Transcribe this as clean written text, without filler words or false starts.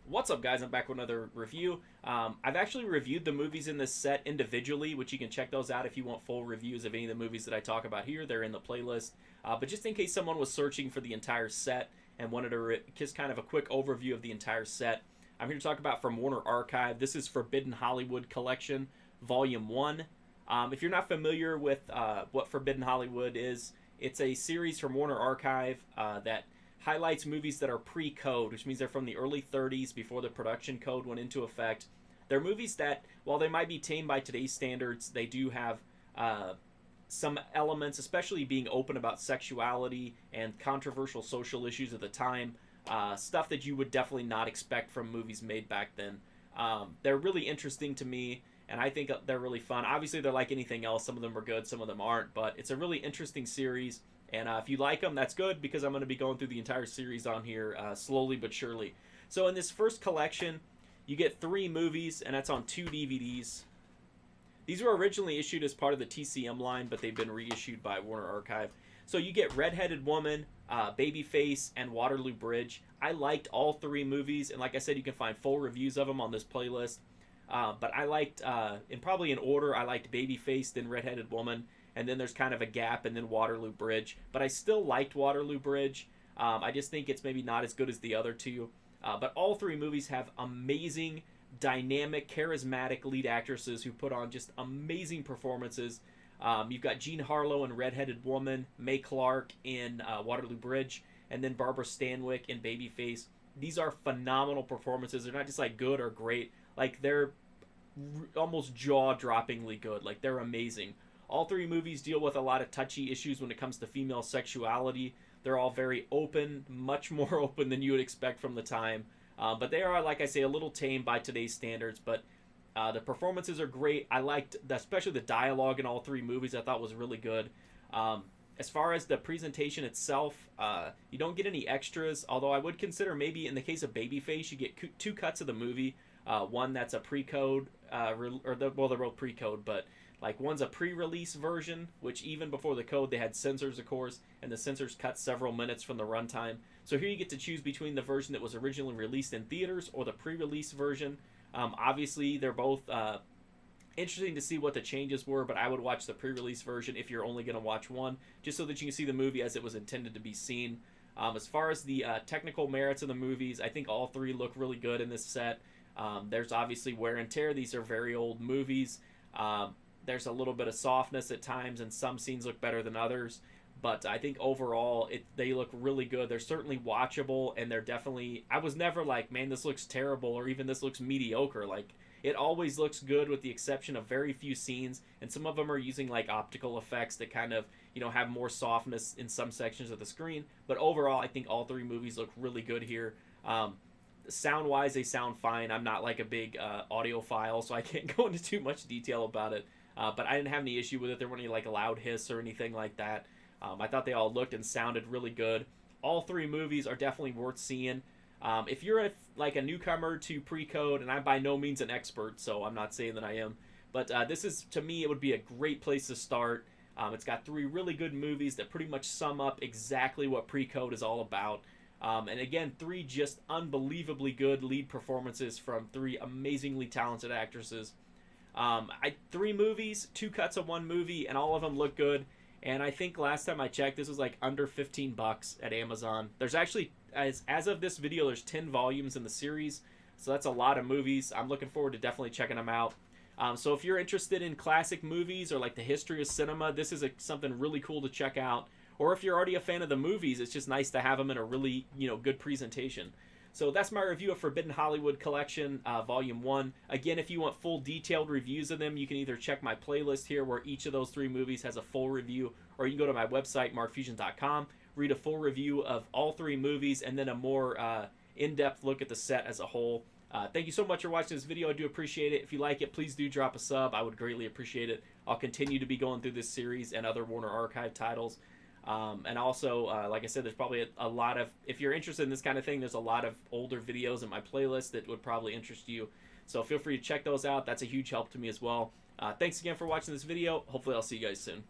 What's up, guys? I'm back with another review. I've actually reviewed the movies in this set individually, which you can check those out if you want full reviews of any of the movies that I talk about here. They're in the playlist. But just in case someone was searching for the entire set and wanted just kind of a quick overview of the entire set, I'm here to talk about from Warner Archive. This is Forbidden Hollywood Collection, Volume 1. If you're not familiar with what Forbidden Hollywood is, it's a series from Warner Archive that highlights movies that are pre-code, which means they're from the early 30s before the production code went into effect. They're movies that, while they might be tame by today's standards, they do have some elements, especially being open about sexuality and controversial social issues of the time, stuff that you would definitely not expect from movies made back then. They're really interesting to me, and I think they're really fun. Obviously, they're like anything else. Some of them are good, some of them aren't, but it's a really interesting series. And if you like them, that's good, because I'm going to be going through the entire series on here slowly but surely. So in this first collection, you get 3 movies, and that's on 2 DVDs. These were originally issued as part of the TCM line, but they've been reissued by Warner Archive. So you get Red-Headed Woman, Babyface, and Waterloo Bridge. I liked all 3 movies, and like I said, you can find full reviews of them on this playlist. But I liked, probably in order, I liked Babyface, then Red-Headed Woman, and then there's kind of a gap, and then Waterloo Bridge. But I still liked Waterloo Bridge. I just think it's maybe not as good as the other 2. But all 3 movies have amazing, dynamic, charismatic lead actresses who put on just amazing performances. You've got Jean Harlow in Red-Headed Woman, Mae Clarke in Waterloo Bridge, and then Barbara Stanwyck in Babyface. These are phenomenal performances. They're not just like good or great. Like, they're almost jaw-droppingly good. Like, they're amazing. All 3 movies deal with a lot of touchy issues when it comes to female sexuality. They're all very open, much more open than you would expect from the time. But they are, like I say, a little tame by today's standards. But the performances are great. I liked, especially the dialogue in all 3 movies, I thought was really good. As far as the presentation itself, you don't get any extras, although I would consider maybe in the case of Babyface, you get 2 cuts of the movie. One that's a pre-code, they're both pre-code, but like one's a pre-release version, which even before the code they had censors, of course, and the censors cut several minutes from the runtime. So here you get to choose between the version that was originally released in theaters or the pre-release version. Obviously, they're both interesting to see what the changes were, but I would watch the pre-release version if you're only going to watch one, just so that you can see the movie as it was intended to be seen. As far as the technical merits of the movies, I think all 3 look really good in this set. There's obviously wear and tear. These are very old movies. There's a little bit of softness at times, and some scenes look better than others. But I think overall, they look really good. They're certainly watchable, and they're definitely... I was never like, man, this looks terrible, or even this looks mediocre. Like, it always looks good with the exception of very few scenes, and some of them are using, like, optical effects that kind of, you know, have more softness in some sections of the screen. But overall, I think all 3 movies look really good here. Sound-wise, they sound fine. I'm not, like, a big audiophile, so I can't go into too much detail about it. But I didn't have any issue with it. There weren't any like loud hiss or anything like that. I thought they all looked and sounded really good. All 3 movies are definitely worth seeing. If you're like a newcomer to pre-code, and I'm by no means an expert, so I'm not saying that I am, but this is, to me, it would be a great place to start. It's got 3 really good movies that pretty much sum up exactly what pre-code is all about. And again, 3 just unbelievably good lead performances from 3 amazingly talented actresses. 3 movies, 2 cuts of 1 movie, and all of them look good. And I think last time I checked, this was like under $15 at Amazon. There's actually, as of this video, there's 10 volumes in the series, so that's a lot of movies. I'm looking forward to definitely checking them out. So if you're interested in classic movies or like the history of cinema, this is something really cool to check out. Or if you're already a fan of the movies, it's just nice to have them in a really, good presentation. So that's my review of Forbidden Hollywood Collection, Volume 1. Again, if you want full detailed reviews of them, you can either check my playlist here where each of those 3 movies has a full review, or you can go to my website, markfusion.com, read a full review of all 3 movies, and then a more in-depth look at the set as a whole. Thank you so much for watching this video. I do appreciate it. If you like it, please do drop a sub. I would greatly appreciate it. I'll continue to be going through this series and other Warner Archive titles. And also, like I said, there's probably a lot of, if you're interested in this kind of thing, there's a lot of older videos in my playlist that would probably interest you. So feel free to check those out. That's a huge help to me as well. Thanks again for watching this video. Hopefully I'll see you guys soon.